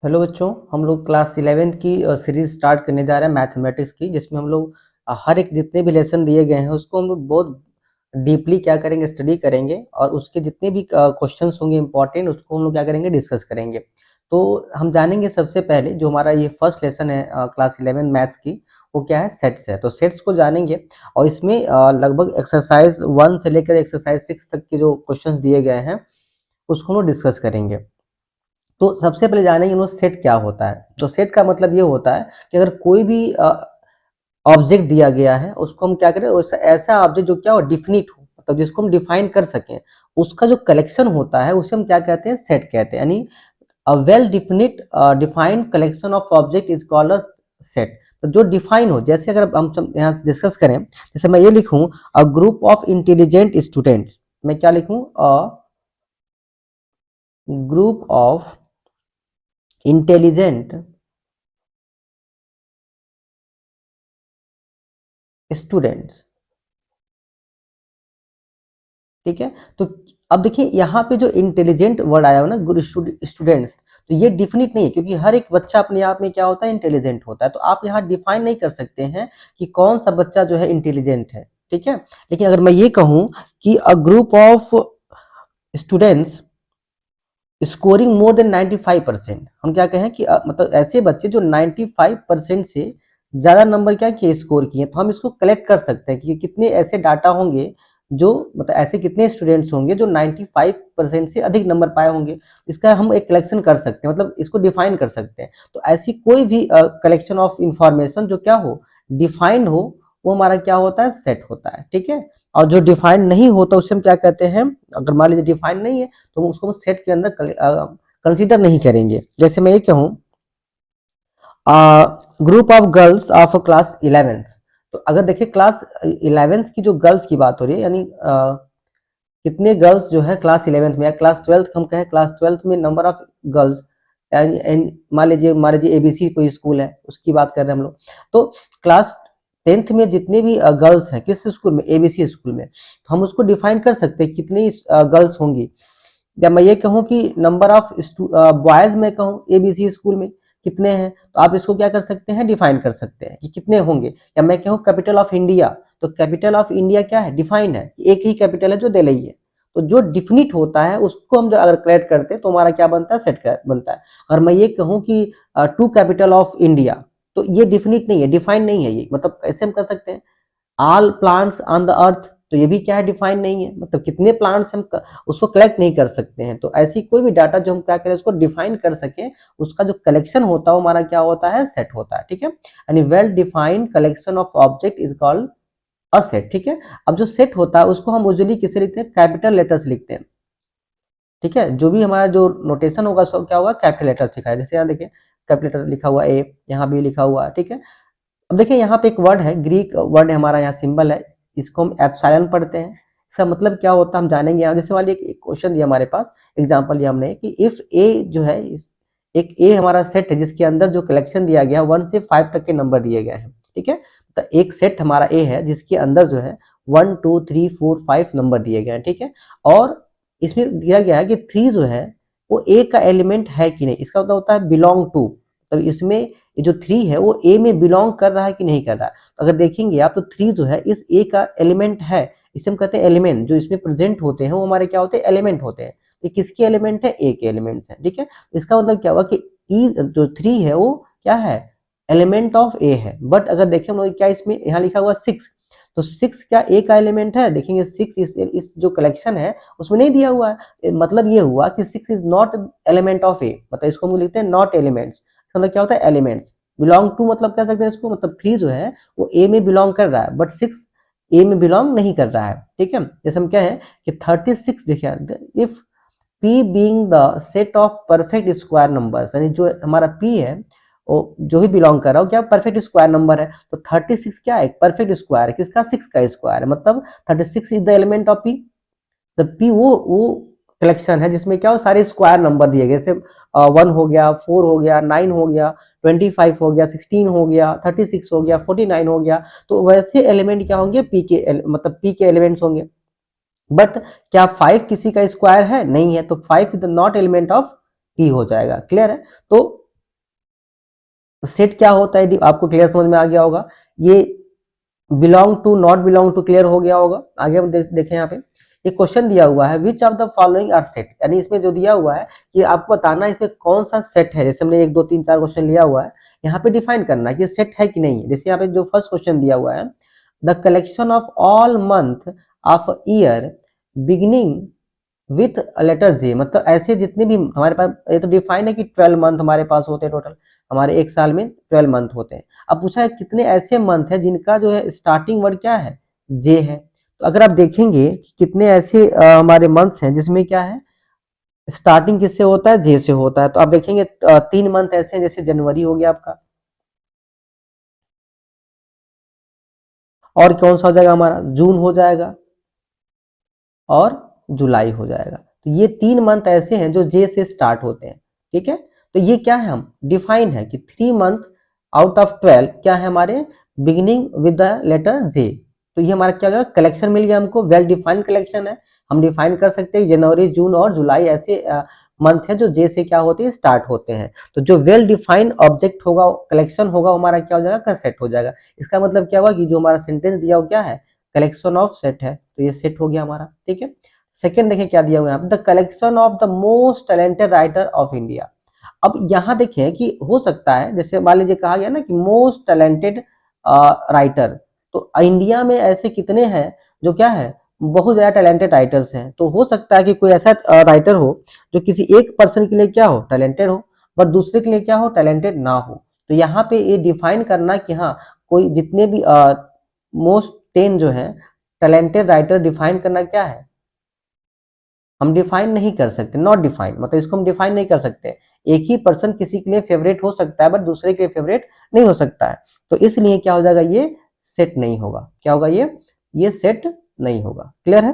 Hello बच्चों, हम लोग क्लास 11th की सीरीज स्टार्ट करने जा रहे हैं मैथमेटिक्स की, जिसमें हम लोग हर एक जितने भी लेसन दिए गए हैं उसको हम लोग बहुत डीपली क्या करेंगे, स्टडी करेंगे और उसके जितने भी क्वेश्चंस होंगे इंपॉर्टेंट उसको हम लोग क्या करेंगे, डिस्कस करेंगे। तो हम जानेंगे सबसे पहले जो हमारा ये फर्स्ट लेसन है क्लास 11 मैथ्स की, वो क्या है, सेट्स है। तो सेट्स को जानेंगे और इसमें लगभग एक्सरसाइज 1 से लेकर एक्सरसाइज 6 तक के जो क्वेश्चन दिए गए हैं उसको हम लोग डिस्कस करेंगे। तो सबसे पहले जानेंगे हम लोग सेट क्या होता है। तो सेट का मतलब ये होता है कि अगर कोई भी ऑब्जेक्ट दिया गया है उसको हम क्या करें, ऐसा ऑब्जेक्ट जो क्या हो, डिफिनिट हो, मतलब जिसको हम डिफाइन कर सकें, उसका जो कलेक्शन होता है उसे हम क्या कहते हैं, सेट कहते हैं। यानी a well definite defined collection of object is called a set. तो जो डिफाइन हो, जैसे अगर हम यहाँ डिस्कस करें, जैसे मैं ये लिखूं a group of intelligent students, मैं क्या लिखूं, a group of intelligent students. ठीक है। तो अब देखिए यहाँ पे जो इंटेलिजेंट वर्ड आया हो ना, स्टूडेंट्स, तो ये डिफिनिट नहीं है, क्योंकि हर एक बच्चा अपने आप में क्या होता है, इंटेलिजेंट होता है। तो आप यहाँ डिफाइन नहीं कर सकते हैं कि कौन सा बच्चा जो है इंटेलिजेंट है। ठीक है। लेकिन अगर मैं ये कहूँ कि a group of students scoring more than 95%, हम क्या कहें कि मतलब ऐसे बच्चे जो 95% से ज्यादा नंबर क्या किए, स्कोर किए, तो हम इसको कलेक्ट कर सकते हैं कि कितने ऐसे डाटा होंगे जो, मतलब ऐसे कितने स्टूडेंट्स होंगे जो 95% से अधिक नंबर पाए होंगे। इसका हम एक कलेक्शन कर सकते हैं, मतलब इसको डिफाइन कर सकते हैं। तो ऐसी कोई भी कलेक्शन ऑफ इंफॉर्मेशन जो क्या हो, डिफाइंड हो, वो हमारा क्या होता है, सेट होता है। ठीक है। और जो डिफाइंड नहीं होता उसे हम क्या कहते हैं, अगर मान लीजिए डिफाइंड नहीं है तो उसको हम सेट के अंदर कंसीडर नहीं करेंगे। जैसे मैं ये कहूँ group of girls of class 11th, तो अगर देखिए क्लास 11th की जो गर्ल्स की बात हो रही है, यानी कितने गर्ल्स जो है क्लास 11th में या क्लास 12th, हम कहें क्लास 12th में नंबर ऑफ गर्ल्स, मान लीजिए एबीसी कोई स्कूल है उसकी बात कर रहे हैं हम लोग। तो क्लास 10th में जितने भी गर्ल्स हैं किस स्कूल में, एबीसी स्कूल में, तो हम उसको डिफाइन कर सकते हैं कितनी गर्ल्स होंगी। या मैं ये कहूँ कि नंबर ऑफ बॉयज में कहूँ एबीसी स्कूल में कितने हैं, तो आप इसको क्या कर सकते हैं, डिफाइन कर सकते हैं कि कितने होंगे। या मैं कहूँ कैपिटल ऑफ इंडिया, तो कैपिटल ऑफ इंडिया क्या है, डिफाइन है, एक ही कैपिटल है जो दिल्ली है। तो जो डिफिनिट होता है उसको हम जो अगर कलेक्ट करते हैं तो हमारा क्या बनता है, सेट बनता है। और मैं ये कहूँ कि टू कैपिटल ऑफ इंडिया, तो ये डिफिनिट नहीं है, डिफाइन नहीं है ये, मतलब कैसे हम कर सकते हैं, all plants on the earth, तो ये भी क्या है, डिफाइन नहीं है, मतलब कितने प्लांट्स हम उसको कलेक्ट नहीं कर सकते हैं। तो ऐसी कोई भी डाटा जो हम क्या करें उसको डिफाइन कर सके, उसका जो कलेक्शन होता है वो हमारा क्या होता है, सेट होता है। ठीक है। यानी well defined collection of object is called a set. ठीक है। अब जो सेट होता है उसको हम यूजुअली किसे लिखते हैं, कैपिटल लेटर से लिखते हैं। ठीक है। जो भी हमारा जो नोटेशन होगा सब क्या होगा, कैपिटल लेटर लिखा है। जैसे यहाँ देखिए कैपिटल लेटर लिखा हुआ ए, यहाँ भी लिखा हुआ है। ठीक है। अब देखिए यहाँ पे एक वर्ड है, ग्रीक वर्ड है हमारा, यहाँ सिंबल है, इसको हम एप्सिलॉन पढ़ते हैं। इसका मतलब क्या होता है हम जानेंगे। यहाँ जैसे वाली एक क्वेश्चन दिया हमारे पास, एग्जांपल दिया हमने कि इफ ए जो है, एक ए हमारा सेट है जिसके अंदर जो कलेक्शन दिया गया है 1 से 5 तक के नंबर दिए गए हैं। ठीक है। तो एक सेट हमारा ए है जिसके अंदर जो है 1 2 3 4 5 नंबर दिए गए हैं। ठीक है। और इसमें दिया गया है कि 3 जो है वो ए का एलिमेंट है कि नहीं, इसका मतलब होता है बिलोंग टू। तो इसमें ये जो 3 है वो ए में बिलोंग कर रहा है कि नहीं कर रहा है। तो अगर देखेंगे आप तो 3 जो है इस ए का एलिमेंट है, इसे हम कहते हैं एलिमेंट। जो इसमें प्रेजेंट होते हैं वो हमारे क्या होते हैं, एलिमेंट होते हैं। ये किसके एलिमेंट है, ए के एलिमेंट्स हैं। ठीक है। इसका मतलब क्या हुआ कि ई जो 3 है वो क्या है, एलिमेंट ऑफ ए है। बट अगर देखें हम लोग क्या, इसमें यहाँ लिखा हुआ 6, तो 6 क्या ए का एलिमेंट है, देखेंगे 6 इस जो कलेक्शन है उसमें नहीं दिया हुआ है। मतलब ये हुआ कि 6 इज नॉट एलिमेंट ऑफ ए, मतलब इसको हम लिखते हैं नॉट एलिमेंट्स। मतलब क्या होता है, एलिमेंट्स। बिलोंग टू मतलब कह सकते हैं इसको, मतलब 3 जो है वो ए में बिलोंग कर रहा है, बट 6 ए में बिलोंग नहीं कर रहा है। ठीक है। जैसे हम क्या है कि 36 देखिए, if P being the set of perfect square numbers, यानी जो हमारा P है वो जो भी बिलोंग कर रहा है क्या, परफेक्ट स्क्वायर नंबर है। तो 36 क्या है, परफेक्ट स्क्वायर है, किसका, 6 का स्क्वायर है, मतलब 36 is the element of P। The P वो कलेक्शन है जिसमें क्या हो, सारे स्क्वायर नंबर दिए गए, जैसे 1 हो गया, 4 हो गया, 9 हो गया, 25 हो गया, 16 हो गया, 36 हो गया, 49 हो गया। तो वैसे एलिमेंट क्या होंगे, पी के मतलब P के एलिमेंट्स होंगे। बट क्या 5 किसी का स्क्वायर है, नहीं है, तो 5 is the not element of P हो जाएगा। क्लियर है। तो तो सेट क्या होता है आपको क्लियर समझ में आ गया होगा। ये belong to, not belong to clear हो गया होगा। आगे हम देखें यहाँ पे एक क्वेश्चन दिया हुआ है, which of the following are set, यानी इसमें जो दिया हुआ है कि आपको बताना है इसमें कौन सा सेट है। जैसे हमने 1 2 3 4 क्वेश्चन लिया हुआ है, यहाँ पे डिफाइन करना है कि सेट है कि नहीं है। जैसे यहाँ पे जो फर्स्ट क्वेश्चन दिया हुआ है, the collection of all month of year beginning with letter J, मतलब ऐसे जितने भी हमारे पास, ये तो डिफाइन है कि 12 मंथ हमारे पास होते हैं टोटल, हमारे एक साल में 12 मंथ होते हैं। अब पूछा है कितने ऐसे मंथ है जिनका जो है स्टार्टिंग वर्ड क्या है, जे है। तो अगर आप देखेंगे कि कितने ऐसे हमारे मंथ्स हैं जिसमें क्या है, स्टार्टिंग किससे होता है, जे से होता है। तो आप देखेंगे 3 मंथ ऐसे हैं, जैसे जनवरी हो गया आपका, और कौन सा हो जाएगा हमारा, जून हो जाएगा, और जुलाई हो जाएगा। तो ये 3 मंथ ऐसे हैं जो जे से स्टार्ट होते हैं, ठीक है। तो ये क्या है, हम डिफाइन है कि 3 मंथ आउट ऑफ 12 क्या है हमारे, बिगिनिंग विद द लेटर जे। तो ये हमारा क्या होगा, कलेक्शन मिल गया हमको, वेल डिफाइंड कलेक्शन है। हम डिफाइन कर सकते हैं जनवरी, जून और जुलाई ऐसे मंथ है जो जे से क्या होते हैं, स्टार्ट होते हैं। तो जो वेल डिफाइंड ऑब्जेक्ट होगा, कलेक्शन होगा, हमारा क्या हो जाएगा, का सेट हो जाएगा। इसका मतलब क्या हुआ कि जो हमारा सेंटेंस दिया हो क्या है, कलेक्शन ऑफ सेट है, तो ये सेट हो गया हमारा, ठीक है। सेकंड देखिए क्या दिया हुआ है, the collection of the most talented writer of India. अब यहाँ देखें कि हो सकता है, जैसे मान लीजिए कहा गया ना कि मोस्ट टैलेंटेड राइटर, तो इंडिया में ऐसे कितने हैं जो क्या है, बहुत ज्यादा टैलेंटेड राइटर्स हैं। तो हो सकता है कि कोई ऐसा राइटर हो जो किसी एक पर्सन के लिए क्या हो, टैलेंटेड हो, बट दूसरे के लिए क्या हो, टैलेंटेड ना हो। तो यहाँ पे ये डिफाइन करना कि हाँ, कोई जितने भी मोस्ट 10 जो है टैलेंटेड राइटर डिफाइन करना क्या है, हम डिफाइन नहीं कर सकते, नॉट डिफाइन, मतलब इसको हम डिफाइन नहीं कर सकते। एक ही पर्सन किसी के लिए फेवरेट हो सकता है बट दूसरे के लिए फेवरेट नहीं हो सकता है। तो इसलिए क्या हो जाएगा, ये सेट नहीं होगा। क्या होगा ये सेट नहीं होगा। क्लियर है,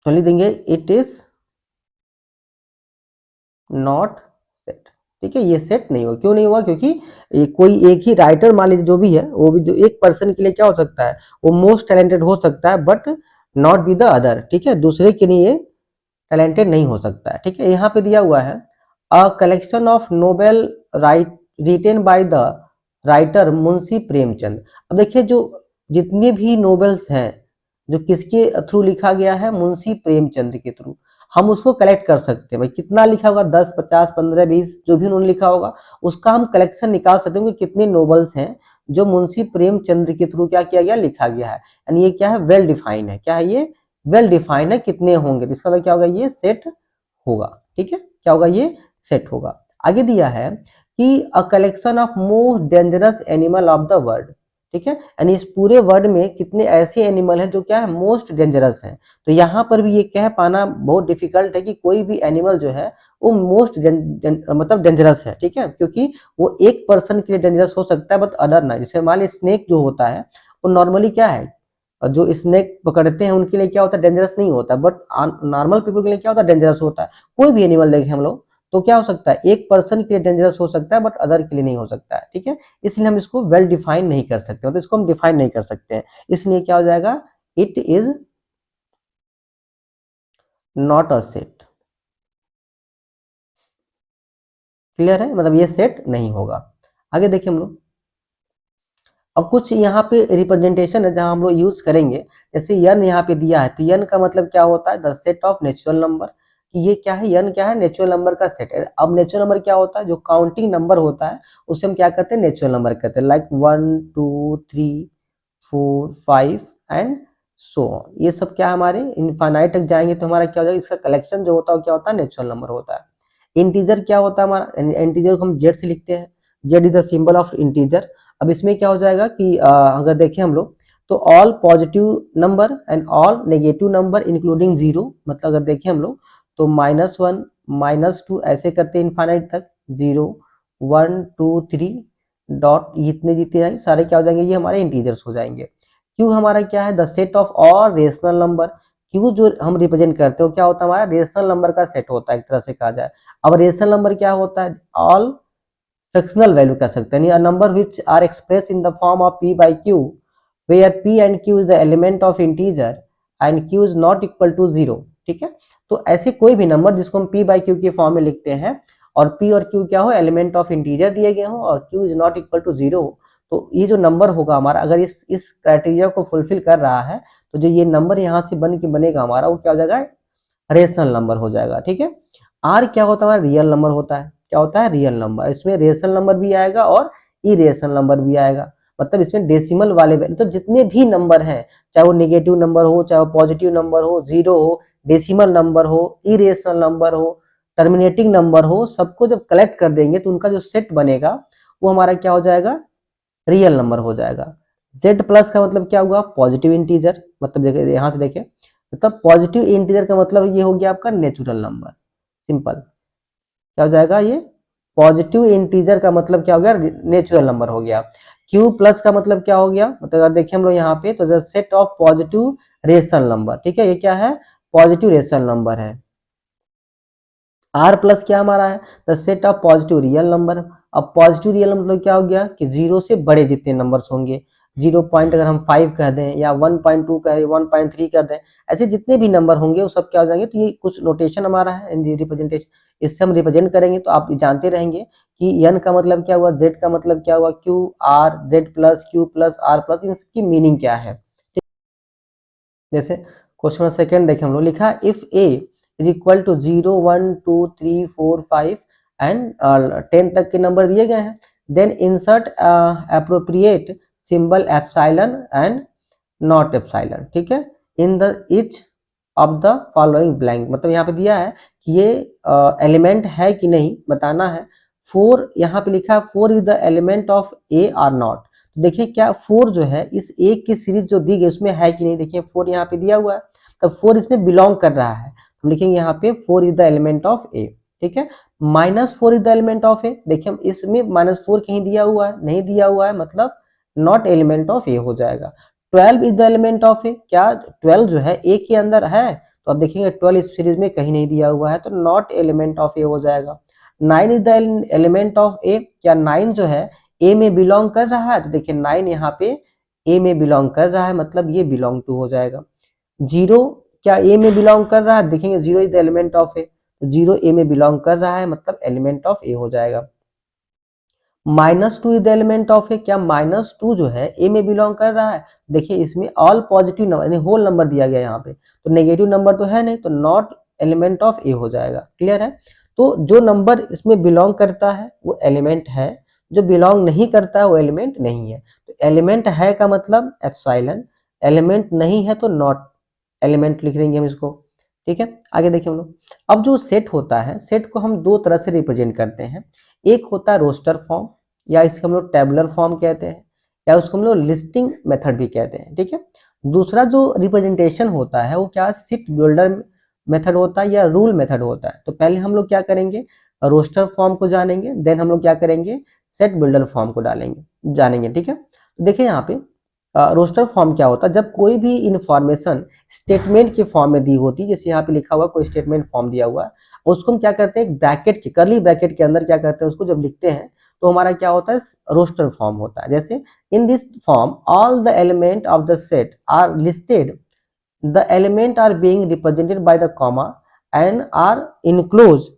तो लिख देंगे इट इज नॉट सेट, ठीक है। ये सेट नहीं होगा, क्यों नहीं हुआ, क्योंकि कोई एक ही राइटर मान लीजिए जो भी है, वो भी जो एक पर्सन के लिए क्या हो सकता है, वो मोस्ट टैलेंटेड हो सकता है but not be the other, ठीक है, दूसरे के लिए टैलेंटेड नहीं हो सकता है, ठीक है। यहाँ पे दिया हुआ है a collection of Nobel right written by the writer Munshi Premchand. अब देखिए जो जितने भी नोवेल्स हैं जो किसके थ्रू लिखा गया है, मुंशी प्रेमचंद के थ्रू, हम उसको कलेक्ट कर सकते हैं। भाई कितना लिखा होगा, 10 50 15 20 जो भी उन्होंने लिखा होगा उसका हम कलेक्शन निकाल सकते हैं कि कितने नोवेल्स हैं जो मुंशी प्रेमचंद के थ्रू क्या किया गया, लिखा गया है। यानी ये क्या है, वेल डिफाइन है। क्या है ये, वेल डिफाइन है, कितने होंगे। तो इसका मतलब क्या होगा, ये सेट होगा, ठीक है। क्या होगा, ये सेट होगा। आगे दिया है कि a collection of most dangerous animal of the world, ठीक है। यानी इस पूरे वर्ल्ड में कितने ऐसे एनिमल हैं जो क्या है, मोस्ट डेंजरस हैं। तो यहाँ पर भी ये कह पाना बहुत डिफिकल्ट है कि कोई भी एनिमल जो है वो मोस्ट मतलब डेंजरस है, ठीक है, क्योंकि वो एक पर्सन के लिए डेंजरस हो सकता है बट अदर ना। जैसे मान लीजिए स्नेक जो होता है वो नॉर्मली क्या है, जो स्नेक पकड़ते हैं उनके लिए क्या होता है, डेंजरस नहीं होता, बट नॉर्मल पीपल के लिए क्या होता है, डेंजरस होता है। कोई भी एनिमल देखें हम लोग तो क्या हो सकता है, एक पर्सन के लिए डेंजरस हो सकता है बट अदर के लिए नहीं हो सकता है, ठीक है। इसलिए हम इसको वेल डिफाइन नहीं कर सकते, मतलब इसको हम डिफाइन नहीं कर सकते हैं। इसलिए क्या हो जाएगा, it is not a set. Clear है, मतलब ये सेट नहीं होगा। आगे देखिए हम लोग, अब कुछ यहाँ पे रिप्रेजेंटेशन है जहाँ हम लोग यूज करेंगे। जैसे यन यहाँ पे दिया है, तो यन का मतलब क्या होता है, the set of natural number. कि ये क्या है, यन क्या है, नेचुरल नंबर का सेट है। अब नेचुरल नंबर क्या होता है, जो काउंटिंग नंबर होता है उसे हम क्या कहते हैं, नेचुरल नंबर कहते हैं। लाइक 1 2 3 4 5 एंड सो ऑन, ये सब क्या हमारे इनफाइनाइट तक जाएंगे तो हमारा क्या हो जाएगा, इसका कलेक्शन जो होता है क्या होता है, नेचुरल नंबर होता है। इंटीजर क्या होता है हमारा, इंटीजर को हम जेड से लिखते हैं, Z is the symbol of integer. अब इसमें क्या हो जाएगा कि अगर देखें हम लोग तो all positive number and all negative number including zero, मतलब अगर देखें हम लोग तो -1 -2 ऐसे करते हैं इनफाइनाइट तक, 0 1 2 3 डॉट, जितने जितने आएंगे सारे क्या हो जाएंगे, ये हमारे इंटीजर्स हो जाएंगे। क्यू हमारा क्या है, the set of all rational number. Q जो हम रिप्रेजेंट करते हो क्या होता है, हमारा रेशनल नंबर का सेट होता है एक तरह से कहा जाए। अब रेशनल नंबर क्या होता है, ऑल फ्रैक्शनल वैल्यू कह सकते हैं, a number which are express in the form of p by q where p and q is the element of integer and q is not equal to 0, ठीक है। तो ऐसे कोई भी नंबर जिसको हम p by q के form में लिखते हैं और p और q क्या हो, एलिमेंट ऑफ इंटीजर दिए गए हो और q is not equal to 0, तो ये जो नंबर होगा हमारा, अगर इस क्राइटेरिया को फुलफिल कर रहा है, तो जो ये नंबर यहाँ से बन के बनेगा हमारा, वो क्या हो जाएगा, रेशनल नंबर हो जाएगा। ठीक है, आर क्या होता है, हमारा रियल नंबर होता है। क्या होता है, रियल नंबर। इसमें रेशनल नंबर भी आएगा और इरेशनल नंबर भी आएगा, मतलब इसमें डेसिमल वाले तो जितने भी नंबर हैं, चाहे वो नेगेटिव नंबर हो, चाहे वो पॉजिटिव नंबर हो, जीरो हो, डेसिमल नंबर हो, इरेशनल नंबर हो, टर्मिनेटिंग नंबर हो, सबको जब कलेक्ट कर देंगे तो उनका जो सेट बनेगा वो हमारा क्या हो जाएगा, रियल नंबर हो जाएगा। z प्लस का मतलब क्या हुआ, पॉजिटिव इंटीजर, मतलब देखिए यहाँ से देखिए, मतलब पॉजिटिव इंटीजर का मतलब ये हो गया आपका नेचुरल नंबर, सिंपल। क्या हो जाएगा, ये पॉजिटिव इंटीजर का मतलब क्या हो गया, नेचुरल नंबर हो गया। q प्लस का मतलब क्या हो गया, मतलब अगर देखिए हम लोग यहाँ पे, तो set of positive rational number. ठीक है, ये क्या है, पॉजिटिव रेशनल नंबर है। r प्लस क्या हमारा है, the set of positive real number. अब पॉजिटिव रियल मतलब क्या हो गया, कि जीरो से बड़े जितने नंबर्स होंगे, 0 पॉइंट अगर हम 5 कह दें या 1.2 कह दें, 1.3 कर दें, ऐसे जितने भी नंबर होंगे वो सब क्या हो जाएंगे। तो ये कुछ नोटेशन हमारा है इन रिप्रेजेंटेशन, इससे हम रिप्रेजेंट करेंगे, तो आप जानते रहेंगे कि n का मतलब क्या हुआ, z का मतलब क्या हुआ, q r z plus q plus r plus, इन सबकी मीनिंग क्या है। जैसे क्वेश्चन सेकंड देखें हम लोग, लिखा if a is equal to 0 1 2 3 4 5 and 10 तक के नंबर दिए गए हैं, then insert appropriate symbol epsilon and not epsilon. ठीक है, in the each of the following blank, मतलब यहाँ पे दिया है कि ये एलिमेंट है कि नहीं बताना है। 4 यहाँ पे लिखा है 4 is the element of A R not. देखिए क्या 4 जो है इस ए की सीरीज जो दी गई उसमें है कि नहीं, देखिए 4 यहाँ पे दिया हुआ है, तब 4 इसमें बिलोंग कर रहा है, हम लिखेंगे यहाँ पे 4 इज द एलिमेंट ऑफ ए। ठीक है, -4 इज द एलिमेंट ऑफ ए, देखिए हम इसमें -4 कहीं दिया हुआ है, नहीं दिया हुआ है, मतलब नॉट एलिमेंट ऑफ ए हो जाएगा। 12 इज द एलिमेंट ऑफ ए, क्या 12 जो है ए के अंदर है, तो अब देखेंगे 12 इस सीरीज में कहीं नहीं दिया हुआ है, तो नॉट एलिमेंट ऑफ ए हो जाएगा। 9 इज द एलिमेंट ऑफ ए, क्या 9 जो है ए में बिलोंग कर रहा है, तो देखिए 9 यहाँ पे ए में बिलोंग कर रहा है, मतलब ये बिलोंग टू हो जाएगा। 0 क्या ए में बिलोंग कर रहा है, देखेंगे 0 इज द एलिमेंट ऑफ ए, तो 0 ए में बिलोंग कर रहा है, मतलब एलिमेंट ऑफ ए हो जाएगा। -2 इज द एलिमेंट ऑफ ए, क्या -2 जो है ए में बिलोंग कर रहा है, देखिए इसमें ऑल पॉजिटिव नंबर यानी होल नंबर दिया गया यहाँ पे, तो नेगेटिव नंबर तो है नहीं, तो नॉट एलिमेंट ऑफ ए हो जाएगा। क्लियर है, तो जो नंबर इसमें बिलोंग करता है वो एलिमेंट है, जो बिलोंग नहीं करता है वो एलिमेंट नहीं है। तो एलिमेंट है का मतलब एप्सिलॉन, एलिमेंट नहीं है तो नॉट एलिमेंट लिख देंगे हम इसको। ठीक है, आगे देखिए हम लोग, अब जो सेट होता है, सेट को हम दो तरह से रिप्रेजेंट करते हैं। एक होता है रोस्टर फॉर्म, या इसको हम लोग टेबुलर फॉर्म कहते हैं, या उसको हम लोग लिस्टिंग मेथड भी कहते हैं। ठीक है, दूसरा जो रिप्रेजेंटेशन होता है वो क्या, सीट बिल्डर मेथड होता है या रूल मेथड होता है। तो पहले हम लोग क्या करेंगे, रोस्टर फॉर्म को जानेंगे, देन हम लोग क्या करेंगे, सेट बिल्डर फॉर्म को डालेंगे जानेंगे। ठीक है, तो देखिए यहाँ पे रोस्टर फॉर्म क्या होता है, जब कोई भी इंफॉर्मेशन स्टेटमेंट के फॉर्म में दी होती है, जैसे यहाँ पे लिखा हुआ कोई स्टेटमेंट फॉर्म दिया हुआ है, उसको हम क्या करते हैं, ब्रैकेट के कर्ली ब्रैकेट के अंदर क्या करते हैं, उसको जब लिखते हैं तो हमारा क्या होता है, रोस्टर फॉर्म होता है। जैसे in this form all the element of the set are listed, the element are being represented by the comma and are enclose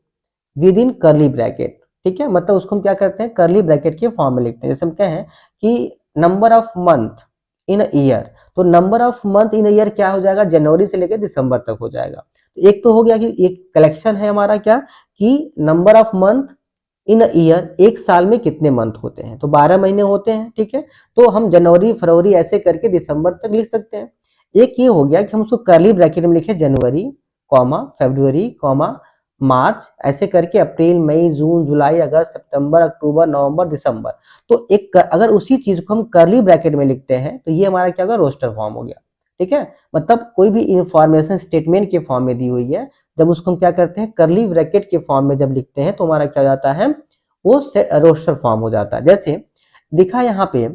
within curly bracket. ठीक है, मतलब उसको हम क्या करते हैं, कर्ली ब्रैकेट के फॉर्म में लिखते हैं। जैसे हम कहें कि number of month in year, तो number of month in year क्या हो जाएगा, जनवरी से लेकर दिसंबर तक हो जाएगा। तो एक तो हो गया कि एक कलेक्शन है हमारा क्या, कि number of month in year, एक साल में कितने मंथ होते हैं, तो 12 महीने होते हैं। ठीक है, तो हम जनवरी फरवरी ऐसे करके दिसंबर तक लिख सकते हैं। एक ये हो गया कि हम उसको कर्ली ब्रैकेट में लिखे जनवरी कॉमा फरवरी कॉमा मार्च, ऐसे करके अप्रैल मई जून जुलाई अगस्त सितंबर अक्टूबर नवंबर दिसंबर। तो एक अगर उसी चीज को हम कर्ली ब्रैकेट में लिखते हैं तो ये हमारा क्या होगा, रोस्टर फॉर्म हो गया। ठीक है, मतलब कोई भी इंफॉर्मेशन स्टेटमेंट के फॉर्म में दी हुई है, जब उसको हम क्या करते हैं, कर्ली ब्रैकेट के फॉर्म में जब लिखते हैं तो हमारा क्या जाता है, वो रोस्टर फॉर्म हो जाता है। जैसे दिखा यहाँ पे,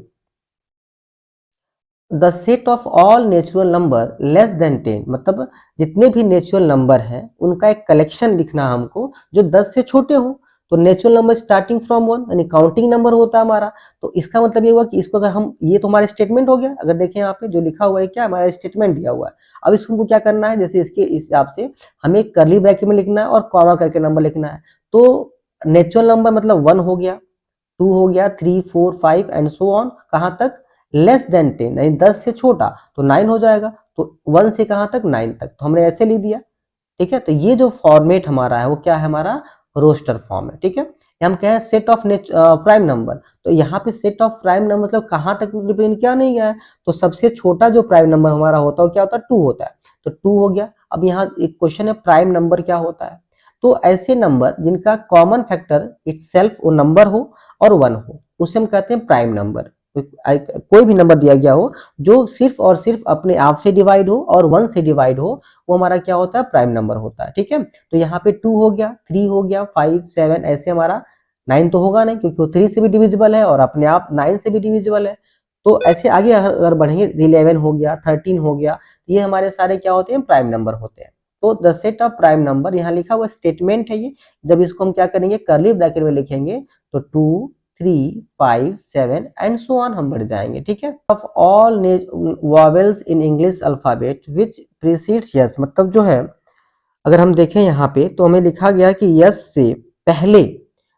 the set of all natural number less than 10, मतलब जितने भी नेचुरल नंबर हैं उनका एक कलेक्शन लिखना हमको जो 10 से छोटे हो। तो नेचुरल नंबर स्टार्टिंग फ्रॉम 1 यानी काउंटिंग नंबर होता है हमारा। तो इसका मतलब ये हुआ कि इसको अगर हम, ये तो हमारा स्टेटमेंट हो गया। अगर देखें यहाँ पे जो लिखा हुआ है क्या, हमारा स्टेटमेंट दिया हुआ है। अब इसको हमको क्या करना है, जैसे इसके इस हिसाब से हमें कर्ली ब्रैकेट में लिखना है और कॉमा करके नंबर लिखना है। तो नेचुरल नंबर मतलब 1 हो गया, 2 हो गया, 3 4 5 एंड सो ऑन, कहाँ तक, लेस देन 10 यानी 10 से छोटा तो 9 हो जाएगा, तो 1 से कहाँ तक, 9 तक, तो हमने ऐसे लिख दिया। ठीक है, तो ये जो फॉर्मेट हमारा है वो क्या है, हमारा रोस्टर फॉर्म है। ठीक है, ये हम कहें सेट ऑफ प्राइम नंबर, तो यहाँ पे सेट ऑफ प्राइम नंबर मतलब कहाँ तक रिप्रेजेंट किया नहीं गया है, तो सबसे छोटा जो प्राइम नंबर हमारा होता है क्या होता है, 2 होता है, तो 2 हो गया। अब यहाँ एक क्वेश्चन है प्राइम नंबर क्या होता है, तो ऐसे नंबर जिनका कॉमन फैक्टर इटसेल्फ वो नंबर हो और 1 हो, उसे हम कहते हैं प्राइम नंबर। कोई भी नंबर दिया गया हो जो सिर्फ और सिर्फ अपने आप से डिवाइड हो और 1 से डिवाइड हो, वो हमारा क्या होता है, प्राइम नंबर होता है। ठीक है, तो यहाँ पे 2 हो गया, 3 हो गया, 5 7 ऐसे, हमारा 9 तो होगा नहीं क्योंकि वो 3 से भी डिविजिबल है और अपने आप 9 से भी डिविजिबल है। तो ऐसे आगे अगर बढ़ेंगे, 11 हो गया, 13 हो गया, ये हमारे सारे क्या होते हैं, प्राइम नंबर होते हैं। तो the set of prime number, यहाँ लिखा हुआ स्टेटमेंट है ये, जब इसको हम क्या करेंगे, कर्ली ब्रैकेट में लिखेंगे तो 2 3 5 7 एंड सो ऑन हम बढ़ जाएंगे। ठीक है, of all vowels in English alphabet which precedes yes, मतलब जो है अगर हम देखें यहाँ पे तो हमें लिखा गया कि यस से पहले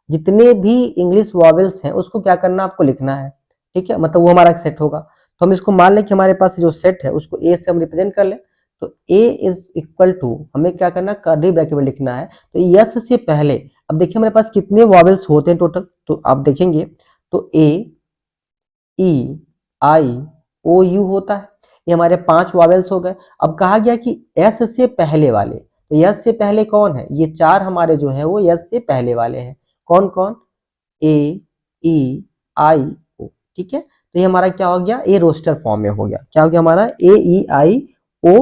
जितने भी इंग्लिश वॉवेल्स हैं उसको क्या करना, आपको लिखना है। ठीक है, मतलब वो हमारा सेट होगा, तो हम इसको मान लें कि हमारे पास जो सेट है उसको ए से हम रिप्रेजेंट कर लें, तो ए इज इक्वल टू, हमें क्या करना, कर्ली ब्रैकेट में लिखना है, तो यस से पहले, अब देखिए हमारे पास कितने वॉवेल्स होते हैं टोटल, तो आप देखेंगे तो ए ई आई ओ यू होता है, ये हमारे 5 वॉवेल्स हो गए। अब कहा गया कि एस से पहले वाले, तो यस से पहले कौन है, ये 4 हमारे जो है वो यस से पहले वाले हैं, कौन कौन, ए ई आई ओ। ठीक है, तो ये हमारा क्या हो गया, ए रोस्टर फॉर्म में हो गया, क्या हो गया हमारा, ए ई आई ओ,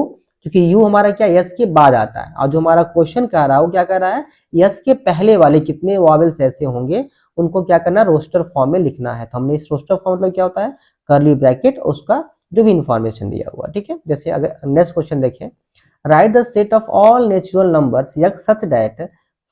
क्योंकि यू हमारा क्या यस के बाद आता है, और जो हमारा क्वेश्चन कह रहा है वो क्या कर रहा है, यस के पहले वाले कितने वॉवेल्स ऐसे होंगे उनको क्या करना, रोस्टर फॉर्म में लिखना है। तो हमने इस रोस्टर फॉर्म मतलब क्या होता है, कर्ली ब्रैकेट, उसका जो भी इंफॉर्मेशन दिया हुआ। ठीक है, जैसे अगर नेक्स्ट क्वेश्चन देखें, right the set of all natural numbers x such that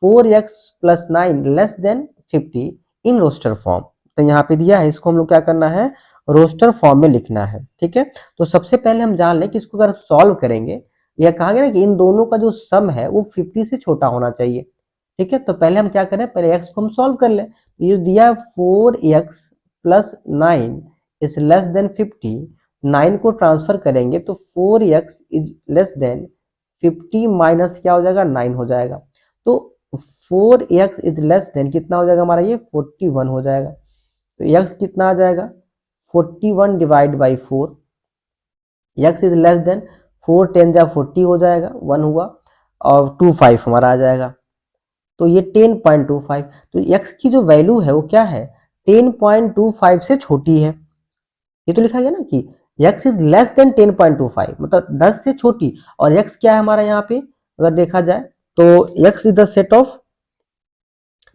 4x + 9 less than 50 in roster form, तो यहाँ पे दिया है, इसको हम लोग क्या करना है, रोस्टर फॉर्म में लिखना है। ठीक है, तो सबसे पहले हम जान लें कि इसको अगर सॉल्व करेंगे, यह कहा गया ना कि इन दोनों का जो सम है वो 50 से छोटा होना चाहिए। ठीक है, तो पहले हम क्या करें, पहले x को हम सॉल्व कर लें, ये दिया 4x + 9 इज लेस देन 50, 9 को ट्रांसफर करेंगे तो 4x is less than 50 minus क्या हो जाएगा, 9 हो जाएगा, तो 4x इज लेस देन कितना हो जाएगा हमारा, ये 41 हो जाएगा, तो x कितना आ जाएगा, 41 divide by 4, x is less then 4 10 जा 40 हो जाएगा, 1 हुआ, और 25 हमारा आ जाएगा, तो ये 10.25, तो x की जो वैल्यू है वो क्या है, 10.25 से छोटी है, ये तो लिखा गया ना कि x इज लेस देन 10.25 मतलब 10 से छोटी, और x क्या है हमारा यहाँ पे अगर देखा जाए तो x is the set of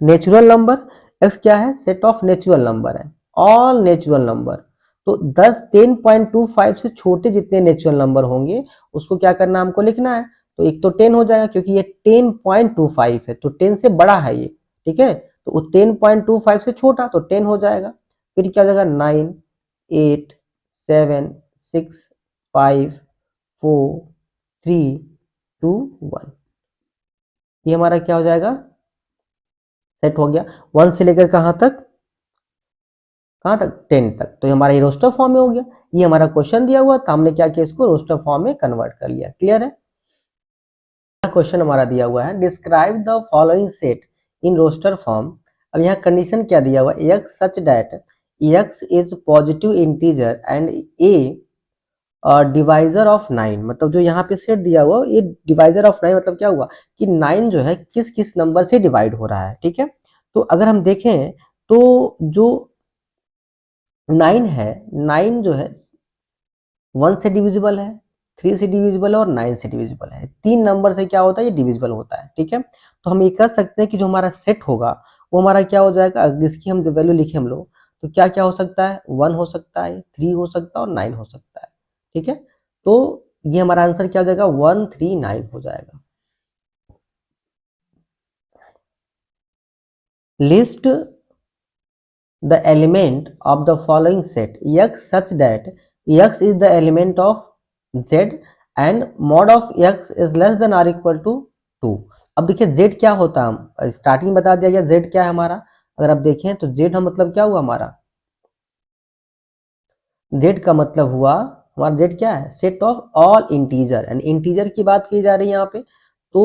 natural number, x क्या है, सेट ऑफ नेचुरल नंबर है, ऑल नेचुरल नंबर, तो 10.25 से छोटे जितने नेचुरल नंबर होंगे उसको क्या करना, हमको लिखना है, तो एक तो 10 हो जाएगा क्योंकि ये 10.25 है, तो 10 से बड़ा है ये। ठीक है, तो 10.25 से छोटा तो 10 हो जाएगा, फिर क्या हो जाएगा, 9 8 7 6 5 4 3 2 1, ये हमारा क्या हो जाएगा, सेट हो गया, 1 से लेकर कहाँ तक 10 तक, तो ये हमारा ये रोस्टर फॉर्म में हो गया। ये हमारा क्वेश्चन दिया हुआ था, हमने क्या किया, इसको रोस्टर फॉर्म में कन्वर्ट कर लिया। क्लियर है, क्वेश्चन हमारा दिया हुआ है, describe the following set in roster form. अब यहाँ कंडीशन क्या दिया हुआ, x such that x is positive integer and a divisor of 9, मतलब जो यहाँ पे सेट दिया हुआ ये डिवाइजर ऑफ 9 मतलब क्या हुआ कि 9 जो है किस किस नंबर से डिवाइड हो रहा है। ठीक है, तो अगर हम देखें तो जो 9 है, 9 जो है 1 से डिविजिबल है, 3 से डिविजिबल है और 9 से डिविजिबल है, 3 नंबर से क्या होता है, ये डिविजिबल होता है। ठीक है, तो हम ये कह सकते हैं कि जो हमारा सेट होगा वो हमारा क्या हो जाएगा, जिसकी हम जो वैल्यू लिखे हम लोग, तो क्या क्या हो सकता है, 1 हो सकता है, 3 हो सकता है और 9 हो सकता है। ठीक है, तो ये हमारा आंसर क्या हो जाएगा, 139 हो जाएगा। List the element of the following set x such that x is the element of z and mod of x is less than or equal to 2। अब देखिए z क्या होता है, हम स्टार्टिंग बता दिया गया z क्या है हमारा। अगर आप देखें तो z हम मतलब क्या हुआ हमारा, z का मतलब हुआ हमारा, z क्या है, set of all integer, and integer की बात की जा रही है यहाँ पे। तो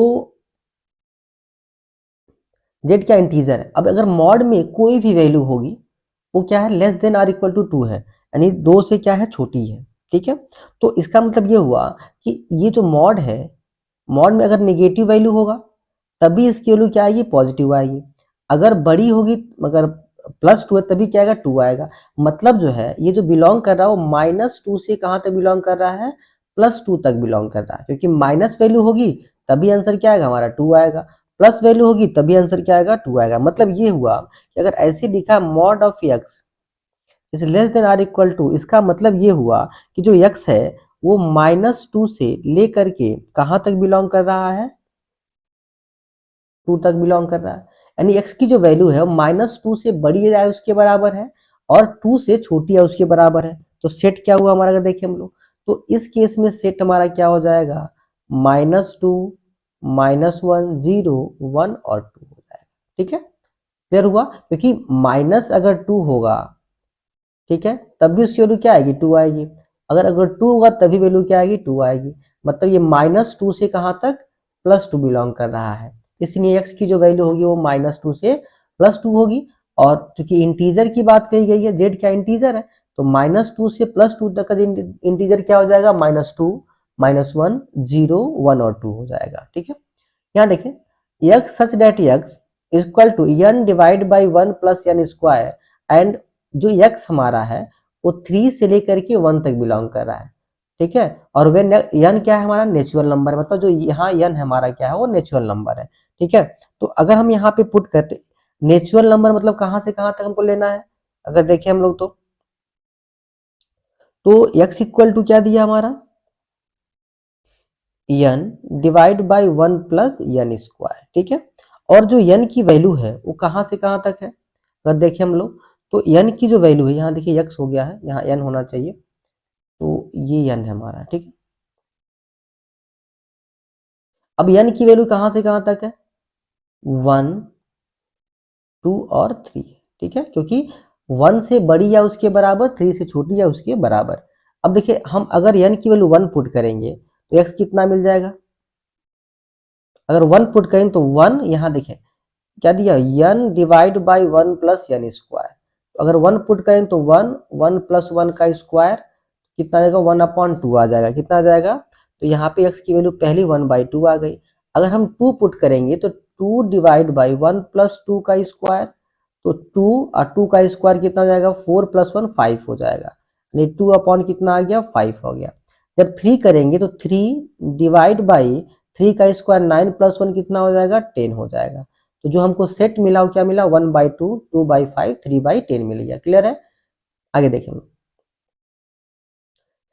z क्या इंटीजर है। अब अगर मॉड में कोई भी वैल्यू होगी वो क्या है, less than or equal to 2 है, यानी 2 से क्या है, छोटी है। ठीक है, तो इसका मतलब ये हुआ कि ये जो मॉड है, मॉड में अगर नेगेटिव वैल्यू होगा तभी इसकी वैल्यू क्या आएगी, पॉजिटिव आएगी। अगर बड़ी होगी, मगर +2 है तभी क्या आएगा, 2 आएगा। मतलब जो है ये जो बिलोंग कर रहा है वो -2 से कहाँ तक बिलोंग कर रहा है, +2 तक बिलोंग कर रहा है, क्योंकि माइनस वैल्यू होगी तभी आंसर क्या आएगा हमारा, 2 आएगा, प्लस वैल्यू होगी तभी आंसर क्या आएगा, 2 आएगा। मतलब ये हुआ कि अगर ऐसे लिखा mod of x is less than or equal to, इसका मतलब ये हुआ कि जो x है वो -2 से लेकर के कहाँ तक बिलोंग कर रहा है, 2 तक बिलोंग कर रहा है। यानी x की जो वैल्यू है वो -2 से बड़ी है उसके बराबर है, और 2 से छोटी है उसके बराबर है। तो सेट क्या हुआ हमारा, अगर देखें हम लोग तो इस केस में सेट हमारा क्या हो जाएगा, -2, -1, 0, 1 और 2 हो जाएगा। ठीक है, क्लियर हुआ, क्योंकि माइनस अगर 2 होगा, ठीक है, तब भी उसकी वैल्यू क्या आएगी, 2 आएगी। अगर 2 होगा तभी वैल्यू क्या आएगी, 2 आएगी। मतलब ये -2 से कहाँ तक, +2 बिलोंग कर रहा है। इसलिए x की जो वैल्यू होगी वो -2 से +2 होगी। और क्योंकि इंटीजर की बात कही गई है, z क्या इंटीजर है, तो -2 से +2 तक का इंटीजर क्या हो जाएगा, -2, -1, 0, 1 और 2 हो जाएगा। ठीक है, यहाँ देखें, x such that x equal to n divide by 1 plus n square, and जो x हमारा है वो 3 से लेकर के 1 तक बिलोंग कर रहा है। ठीक है, और वे n क्या है हमारा, नेचुरल नंबर है, मतलब जो यहाँ n हमारा क्या है वो नेचुरल नंबर है। ठीक है, तो अगर हम यहाँ पे पुट करते, नेचुरल नंबर मतलब कहाँ से कहाँ तक हमको लेना है, अगर देखें हम लोग तो x इक्वल टू क्या दिया हमारा, n divide by 1 plus n square. ठीक है, और जो n की वैल्यू है वो कहाँ से कहाँ तक है, अगर देखें हम लोग तो n की जो वैल्यू है, यहाँ देखिए x हो गया है, यहाँ n होना चाहिए, तो ये n है हमारा। ठीक है, अब n की वैल्यू कहाँ से कहाँ तक है, 1, 2 और 3। ठीक है, क्योंकि 1 से बड़ी या उसके बराबर, 3 से छोटी या उसके बराबर। अब देखिए हम अगर n की वैल्यू 1 पुट करेंगे तो x कितना मिल जाएगा, अगर 1 पुट करें तो 1, यहाँ देखें क्या दिया, n divide by 1 plus n square. अगर 1 पुट करें तो 1, 1 प्लस 1 का स्क्वायर कितना आ जाएगा, 1/2 आ जाएगा। कितना आ जाएगा, तो यहाँ पे x की वैल्यू पहली 1/2 आ गई। अगर हम 2 पुट करेंगे तो 2 डिवाइड बाई 1 प्लस 2 का स्क्वायर, तो 2 और 2 का स्क्वायर कितना हो जाएगा, 4 प्लस 1 5 हो जाएगा, यानी 2 अपॉन कितना आ गया, 5 हो गया। जब 3 करेंगे तो 3 डिवाइड बाई 3 का स्क्वायर 9 प्लस 1 कितना हो जाएगा, 10 हो जाएगा। तो जो हमको सेट मिला वो क्या मिला, 1/2, 2/5, 3/10 मिल गया। क्लियर है, आगे देखें,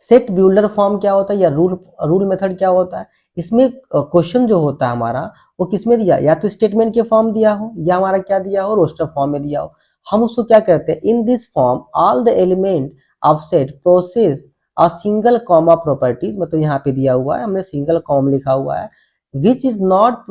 सेट बिल्डर फॉर्म क्या होता है या रूल मेथड क्या होता है। इसमें क्वेश्चन जो होता है हमारा वो किसमें दिया, या तो स्टेटमेंट के फॉर्म दिया हो या हमारा क्या दिया हो, रोस्टर फॉर्म में दिया हो। हम उसको क्या करते हैं, इन this form all the element of set process a single comma properties, मतलब यहाँ पे दिया हुआ है हमने सिंगल कॉम लिखा हुआ है, which is not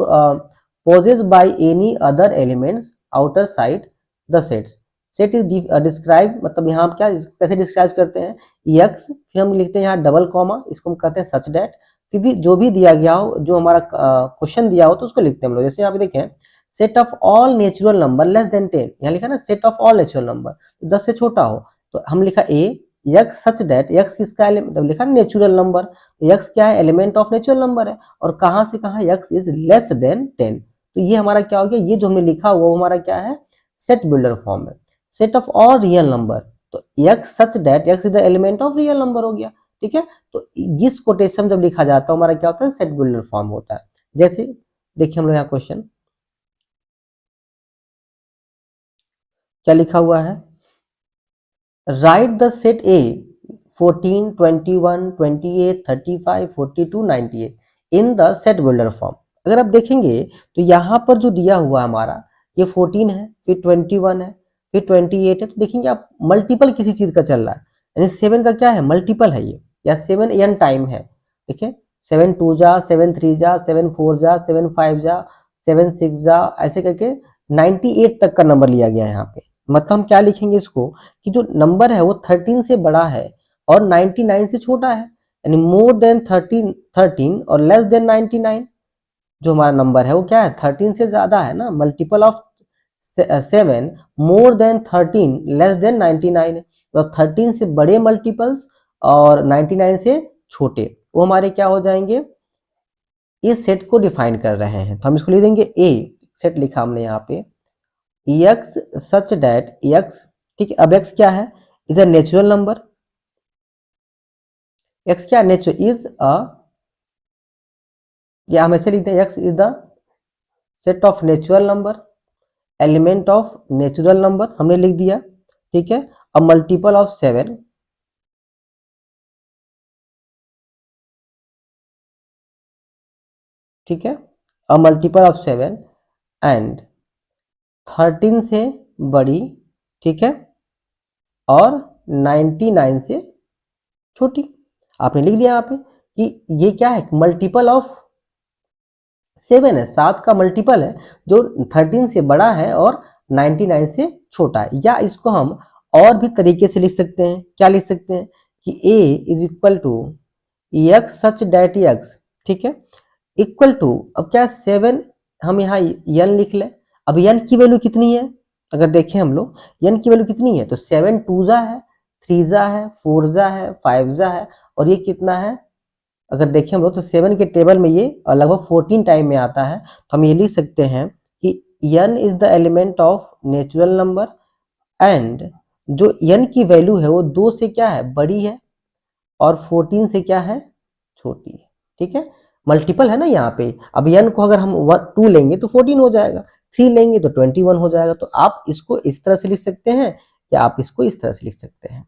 possess by any other elements outer side the sets. Set is describe, मतलब यहाँ हम क्या कैसे डिस्क्राइब करते हैं, यक्स, फिर हम लिखते हैं यहाँ डबल कॉमा, इसको हम कहते हैं सच डेट, फिर भी जो भी दिया गया हो, जो हमारा क्वेश्चन दिया हो तो उसको लिखते हैं हम लोग। जैसे यहाँ पे देखें, set of all natural number less than 10, यहाँ लिखा ना set of all natural number, 10 से छोटा हो, तो हम लिखा ए यक्स सच डेट, यक्स किसका एलिमेंट, लिखा नेचुरल नंबर, यक्स क्या है, एलिमेंट ऑफ नेचुरल नंबर है, और कहाँ से कहाँ, यक्स इज लेस देन 10। तो ये हमारा क्या हो गया, ये जो हमने लिखा हुआ वो हमारा क्या है, सेट बिल्डर फॉर्म है। Set of all real number, तो x such that x is the element of real number हो गया। ठीक है, तो इस कोटेशन जब लिखा जाता है हमारा क्या होता है, सेट बिल्डर फॉर्म होता है। जैसे देखिए हम लोग यहाँ क्वेश्चन क्या लिखा हुआ है, write the set A 14, 21, 28, 35, 42, 98 in the set builder form. अगर आप देखेंगे तो यहाँ पर जो दिया हुआ हमारा ये 14 है, फिर 21 है, फिर 28 है, तो देखेंगे आप मल्टीपल किसी चीज का चल रहा है, यानी 7 का क्या है, मल्टीपल है ये, या 7 n टाइम है। देखिए 7 2 जा, 7 3 जा, 7 4 जा, 7 5 जा, 7 6 जा ऐसे करके 98 तक का नंबर लिया गया है यहाँ पे। मतलब हम क्या लिखेंगे इसको कि जो नंबर है वो 13 से बड़ा है और 99 से छोटा है, यानी मोर देन 13 और लेस देन 99। जो हमारा नंबर है वो क्या है, 13 से ज्यादा है ना, multiple of 7 more than 13 less than 99, तो 13 से बड़े मल्टीपल्स और 99 से छोटे, वो हमारे क्या हो जाएंगे, इस सेट को डिफाइन कर रहे हैं। तो हम इसको लिख देंगे ए, सेट लिखा हमने यहाँ पे, x सच दैट x, ठीक है। अब x क्या है, is a natural number, x क्या नेचुरल इज अ, या हम ऐसे लिखते हैं x is the set of natural number, element of natural number हमने लिख दिया, ठीक है। अब मल्टीपल ऑफ 7, ठीक है, अ मल्टीपल ऑफ 7 एंड 13 से बड़ी, ठीक है, और 99 से छोटी। आपने लिख दिया यहाँ पे कि ये क्या है, मल्टीपल ऑफ 7 है, 7 का मल्टीपल है जो 13 से बड़ा है और 99 से छोटा है। या इसको हम और भी तरीके से लिख सकते हैं, क्या लिख सकते हैं कि a is equal to x such that x, ठीक है, इक्वल टू, अब क्या 7, हम यहाँ n लिख लें। अब n की वैल्यू कितनी है, अगर देखें हम लोग n की वैल्यू कितनी है, तो 7 2 जा है, 3 जा है, 4 जा है, 5 जा है, और ये कितना है, अगर देखें हम लोग तो 7 के टेबल में ये लगभग 14 टाइम में आता है। तो हम ये लिख सकते हैं कि n is the element of natural number and जो n की वैल्यू है वो 2 से क्या है, बड़ी है, और 14 से क्या है, छोटी है, ठीक है। मल्टीपल है ना यहाँ पे, अब n को अगर हम 2 लेंगे तो 14 हो जाएगा, 3 लेंगे तो 21 हो जाएगा। तो आप इसको इस तरह से लिख सकते हैं या आप इसको इस तरह से लिख सकते हैं।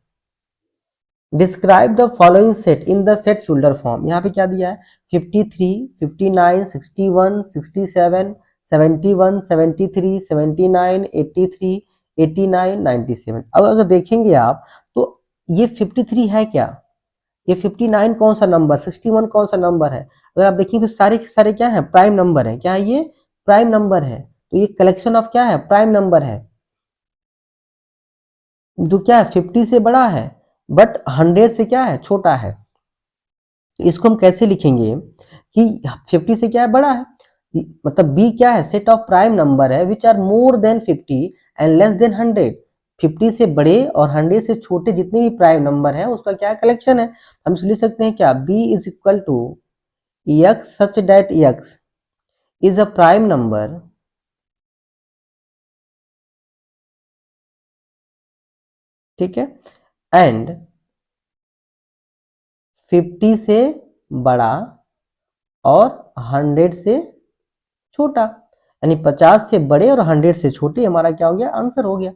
Describe the following set in the set shoulder form, यहाँ पे क्या दिया है, 53 59 61 67 71 73 79 83 89 97। अब अगर देखेंगे आप तो ये 53 है क्या, ये 59 कौन सा नंबर, 61 कौन सा नंबर है, अगर आप देखेंगे तो सारे के सारे क्या है, प्राइम नंबर है। क्या है ये, प्राइम नंबर है। तो ये कलेक्शन ऑफ क्या है, प्राइम नंबर है, जो क्या है 50 से बड़ा है बट 100 से क्या है, छोटा है। इसको हम कैसे लिखेंगे कि 50 से क्या है, बड़ा है, मतलब बी क्या है, सेट ऑफ प्राइम नंबर है which are more than 50 and less than 100। 50 से बड़े और 100 से छोटे जितने भी प्राइम नंबर है उसका क्या कलेक्शन है। हम लिख सकते हैं क्या, B is equal to X such that x is a prime number, ठीक है, एंड 50 से बड़ा और 100 से छोटा, यानी 50 से बड़े और 100 से छोटे, हमारा क्या हो गया, आंसर हो गया।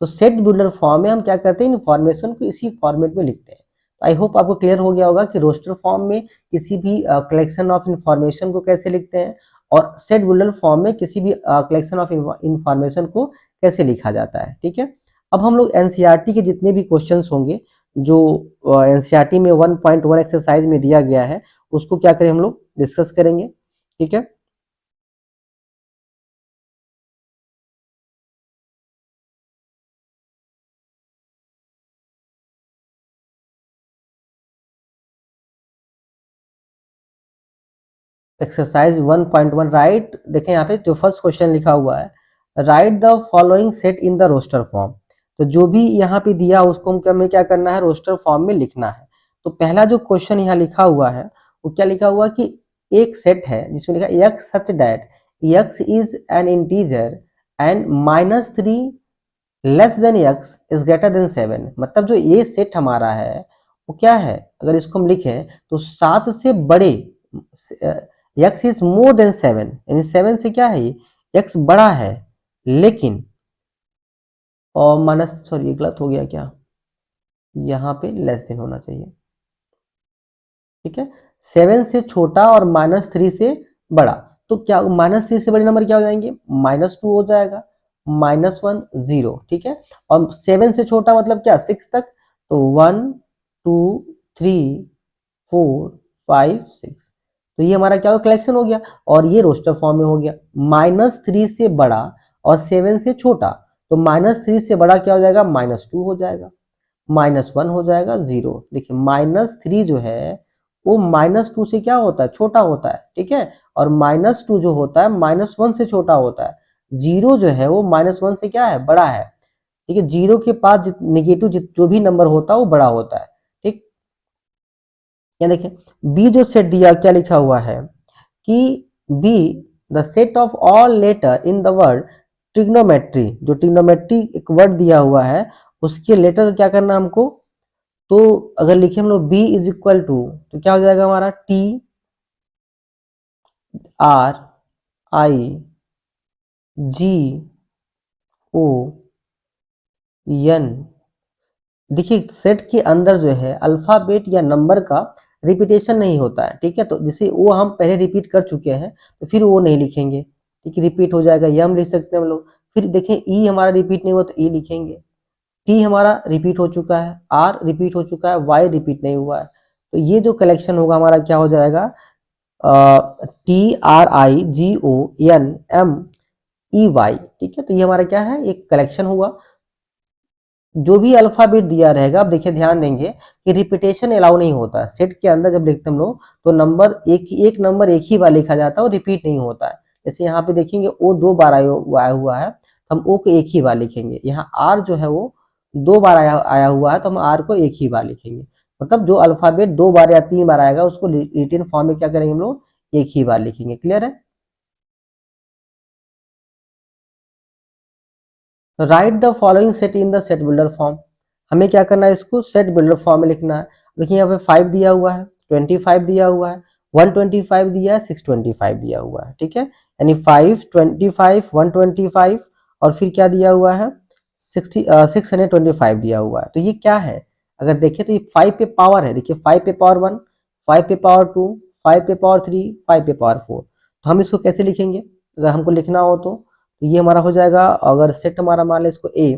तो सेट बिल्डर फॉर्म में हम क्या करते हैं, इन्फॉर्मेशन को इसी फॉर्मेट में लिखते हैं। आई होप आपको क्लियर हो गया होगा कि रोस्टर फॉर्म में किसी भी कलेक्शन ऑफ इंफॉर्मेशन को कैसे लिखते हैं और सेट बिल्डर फॉर्म में किसी भी कलेक्शन ऑफ इंफॉर्मेशन को कैसे लिखा जाता है, ठीक है। अब हम लोग एनसीईआरटी के जितने भी क्वेश्चंस होंगे जो एनसीईआरटी में 1.1 एक्सरसाइज में दिया गया है उसको क्या करें, हम लोग डिस्कस करेंगे, ठीक है। एक्सरसाइज 1.1 राइट, देखें यहाँ पे जो फर्स्ट क्वेश्चन लिखा हुआ है, write the following set in the roster form. तो जो भी यहाँ पे दिया उसको हमें क्या करना है, रोस्टर फॉर्म में लिखना है। तो पहला जो क्वेश्चन यहाँ लिखा हुआ है वो क्या लिखा हुआ कि एक सेट है जिसमें लिखा x such that x is N integer and -3 less than x is greater then 7। मतलब जो ये सेट हमारा है वो क्या है, अगर इसको हम लिखें तो 7 से बड़े, एक्स इज मोर देन 7, यानी 7 से क्या है, एक्स बड़ा है, लेकिन, और माइनस, सॉरी ये गलत हो गया क्या, यहाँ पे लेस देन होना चाहिए, ठीक है। 7 से छोटा और -3 से बड़ा, तो क्या -3 से बड़े नंबर क्या हो जाएंगे, -2 हो जाएगा, -1 0, ठीक है। और 7 से छोटा मतलब क्या, 6 तक, तो 1 2 3 4 5 6, तो ये हमारा क्या हो कलेक्शन हो गया, और ये रोस्टर फॉर्म में हो गया। -3 से बड़ा और 7 से छोटा, तो -3 से बड़ा क्या हो जाएगा, -2 हो जाएगा, -1 हो जाएगा, 0। देखिए -3 जो है वो -2 से क्या होता है, छोटा होता है, ठीक है, और -2 जो होता है -1 से छोटा होता है। 0 जो है वो -1 से क्या है, बड़ा है, ठीक है। 0 के पास नेगेटिव जो भी नंबर होता है वो बड़ा होता है, ठीक। यहाँ देखिए बी जो सेट दिया क्या लिखा हुआ है कि B the set of all letter in the word trigonometry, जो ट्रिग्नोमेट्री एक वर्ड दिया हुआ है उसके लेटर क्या करना हमको, तो अगर लिखे हम लोग बी इज इक्वल टू, तो क्या हो जाएगा हमारा T R I G O N. देखिए सेट के अंदर जो है अल्फाबेट या नंबर का रिपीटेशन नहीं होता है, ठीक है। तो जैसे वो हम पहले रिपीट कर चुके हैं तो फिर वो नहीं लिखेंगे, ठीक है, रिपीट हो जाएगा, ये हम लिख सकते हैं हम लोग। फिर देखें ई हमारा रिपीट नहीं हुआ तो ई लिखेंगे, टी हमारा रिपीट हो चुका है, आर रिपीट हो चुका है, वाई रिपीट नहीं हुआ है, तो ये जो कलेक्शन होगा हमारा क्या हो जाएगा, TRIGONMEY, ठीक है। तो ये हमारा क्या है, एक कलेक्शन हुआ। जो भी अल्फाबेट दिया रहेगा, अब देखिए ध्यान देंगे कि रिपीटेशन अलाउ नहीं होता है सेट के अंदर। जब लिखते हम लोग तो नंबर एक नंबर एक ही बार लिखा जाता है और रिपीट नहीं होता है। जैसे यहाँ पे देखेंगे ओ 2 बार आया हुआ है, तो हम ओ को एक ही बार लिखेंगे। यहाँ आर जो है वो 2 बार आया हुआ है, तो हम आर को एक ही बार लिखेंगे। मतलब जो अल्फाबेट 2 बार या 3 बार आएगा उसको रिटन फॉर्म में क्या करेंगे हम लोग, एक ही बार लिखेंगे। क्लियर है। Write the following set in the set builder form. हमें क्या करना है, इसको सेट बिल्डर फॉर्म में लिखना है। देखिए यहाँ पे 5 दिया हुआ है, 25 दिया हुआ है, 125 दिया है, 625 दिया हुआ है, ठीक है। यानी 5 25 125 और फिर क्या दिया हुआ है 625 दिया हुआ है। तो ये क्या है, अगर देखें तो ये 5 पे पावर है। देखिए 5 पे पावर 1, 5 पे पावर 2, 5 पे पावर 3, 5 पे पावर 4। तो हम इसको कैसे लिखेंगे, अगर हमको लिखना हो तो ये हमारा हो जाएगा, अगर सेट हमारा मान लें इसको ए,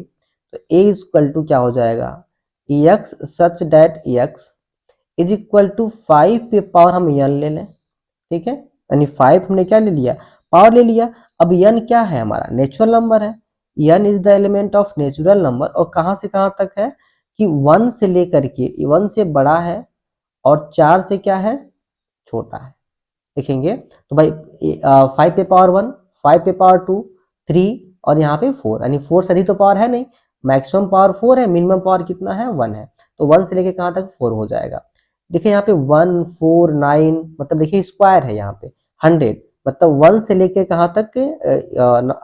तो ए इज इक्वल टू क्या हो जाएगा, X such that x is equal to 5 पे पावर हम एन ले लें, ठीक है। यानी 5 हमने क्या ले लिया, पावर ले लिया। अब एन क्या है, हमारा नेचुरल नंबर है। N is the element of natural number, और कहाँ से कहाँ तक है कि 1 से लेकर के 1 से बड़ा है और 4 से क्या है, छोटा है। देखेंगे तो भाई 5 पे पावर 1, 5 पे पावर 2, 3 और यहाँ पे 4, यानी 4 से अधिक तो पावर है नहीं, मैक्सिमम पावर 4 है, मिनिमम पावर कितना है 1 है। तो 1 से लेके कहाँ तक 4 हो जाएगा। देखिए यहाँ पे 1 4 9, मतलब देखिए स्क्वायर है यहाँ पे 100, मतलब 1 से लेके कहाँ तक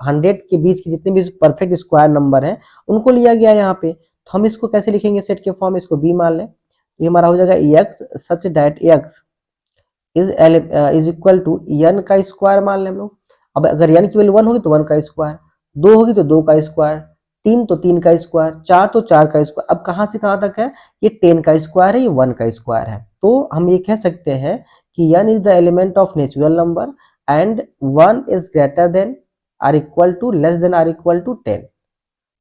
100 के बीच के जितने भी परफेक्ट स्क्वायर नंबर हैं उनको लिया गया यहाँ पे। तो हम इसको कैसे लिखेंगे सेट के फॉर्म में, इसको बी मान लें, ये हमारा हो जाएगा X such that x is equal to N का स्क्वायर मान लें हम लोग। अब अगर एन की वैल्यू 1 होगी तो 1 का स्क्वायर, 2 होगी तो 2 का स्क्वायर, 3 तो 3 का स्क्वायर, 4 तो 4 का स्क्वायर। अब कहाँ से कहाँ तक है, ये 10 का स्क्वायर है, ये 1 का स्क्वायर है। तो हम ये कह सकते हैं कि n is the element of natural number and 1 is greater than or equal to less than or equal to 10।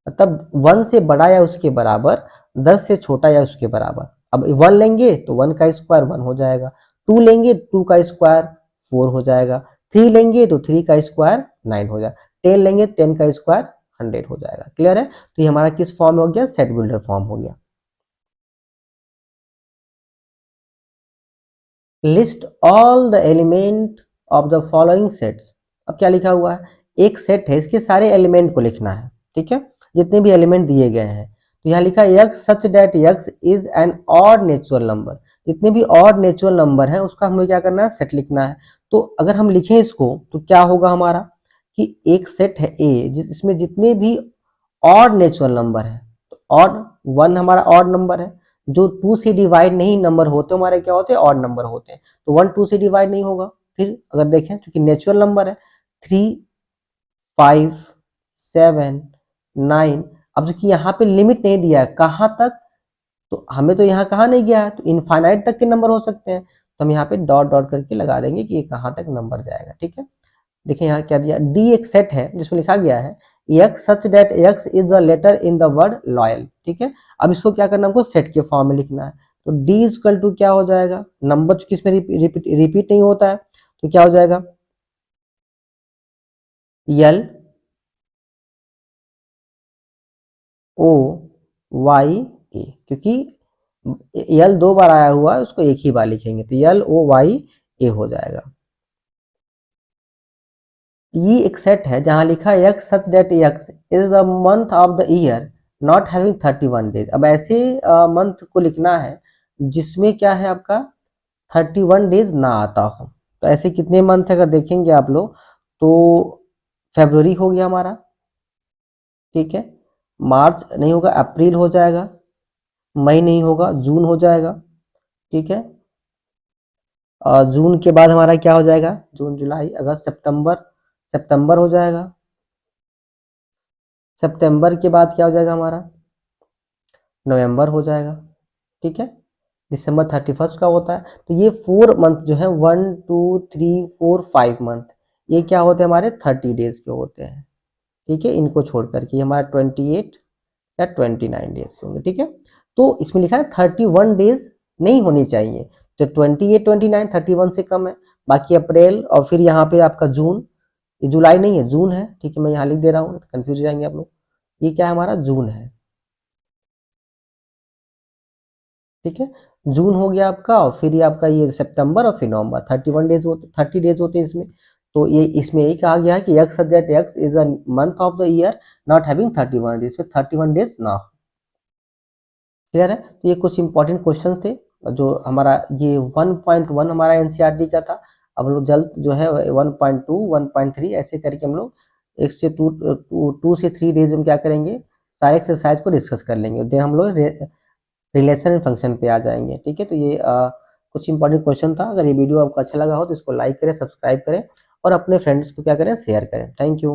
मतलब 1 से बड़ा या उसके बराबर, 10 से छोटा या उसके बराबर। अब 1 लेंगे तो 1 का स्क्वायर 1 हो जाएगा, 2 लेंगे 2 का स्क्वायर 4 हो जाएगा, 3 लेंगे तो 3 का स्क्वायर 9 हो जाएगा, 10 लेंगे 10 का स्क्वायर 100 हो जाएगा। क्लियर है। तो ये हमारा किस फॉर्म में हो गया, सेट बिल्डर फॉर्म हो गया। List all the element of the following sets. अब क्या लिखा हुआ है, एक सेट है, इसके सारे एलिमेंट को लिखना है, ठीक है, जितने भी एलिमेंट दिए गए हैं। तो यहाँ लिखा है x such that x is an odd natural number. जितने भी ऑड नेचुरल नंबर है उसका हमें क्या करना है, सेट लिखना है। तो अगर हम लिखें इसको तो क्या होगा हमारा कि एक सेट है ए जिसमें जितने भी ऑड नेचुरल नंबर है, तो ऑड 1 हमारा ऑड नंबर है, जो 2 से डिवाइड नहीं नंबर होते हमारे क्या होते हैं, ऑड नंबर होते हैं। तो 1 2 से डिवाइड नहीं होगा। फिर अगर देखें क्योंकि नेचुरल नंबर है, 3 5 7 9। अब देखिए यहाँ पे लिमिट नहीं दिया है कहाँ तक, तो हमें तो यहाँ कहाँ नहीं गया है, तो इनफाइनाइट तक के नंबर हो सकते हैं। तो हम यहाँ पे डॉट डॉट करके लगा देंगे कि ये कहाँ तक नंबर जाएगा, ठीक है। देखिए यहाँ क्या दिया, डी एक सेट है जिसमें लिखा गया है x such that x is the letter in the word loyal, ठीक है। अब इसको क्या करना है, हमको सेट के फॉर्म में लिखना है। तो डी इक्वल टू क्या हो जाएगा, नंबर चूंकि इसमें रिपीट नहीं होता है, तो क्या हो जाएगा यल ओ वाई ए, क्योंकि यल 2 बार आया हुआ है उसको एक ही बार लिखेंगे, तो यल ओ वाई ए हो जाएगा। ये एक सेट है जहां लिखा है x such that x is the month of the year not having 31 days. अब ऐसे मंथ को लिखना है जिसमें क्या है आपका 31 डेज ना आता हो। तो ऐसे कितने मंथ अगर देखेंगे आप लोग तो फरवरी हो गया हमारा, ठीक है, मार्च नहीं होगा, अप्रैल हो जाएगा, मई नहीं होगा, जून हो जाएगा, ठीक है, जून के बाद हमारा क्या हो जाएगा, जून जुलाई अगस्त सितंबर, सितंबर हो जाएगा, सितंबर के बाद क्या हो जाएगा हमारा नवंबर हो जाएगा, ठीक है, दिसंबर 31 का होता है। तो ये 4 मंथ जो है 1 2 3 4 5 मंथ ये क्या होते हैं हमारे 30 डेज के होते हैं, ठीक है, इनको छोड़ करके हमारा 28 या 29 डेज के होंगे, ठीक है। तो इसमें लिखा है 31 डेज नहीं होनी चाहिए, तो 28 29 31 से कम है। बाकी अप्रैल और फिर यहाँ पे आपका जून, ये जुलाई नहीं है जून है, ठीक है, मैं यहाँ लिख दे रहा हूँ कंफ्यूज हो जाएंगे आप लोग, ये क्या है हमारा जून है, ठीक है, जून हो गया आपका और फिर ये आपका ये सितंबर और फिर नवंबर 31 डेज होते 30 डेज होते हैं इसमें। तो ये इसमें यही कहा गया है कि x subject x is a month of the year not having 31 days, इसमें 31 डेज ना हो। क्लियर है। तो ये कुछ इंपॉर्टेंट क्वेश्चन थे जो हमारा ये 1.1 हमारा एनसीईआरटी का था। अब हम लोग जल्द जो है 1.2 1.3 ऐसे करके हम लोग एक से टू से 3 डेज में क्या करेंगे सारे एक्सरसाइज को डिस्कस कर लेंगे, देन हम लोग रिलेशन एंड फंक्शन पे आ जाएंगे, ठीक है। तो ये कुछ इंपॉर्टेंट क्वेश्चन था। अगर ये वीडियो आपको अच्छा लगा हो तो इसको लाइक करें, सब्सक्राइब करें और अपने फ्रेंड्स को क्या करें शेयर करें। Thank you.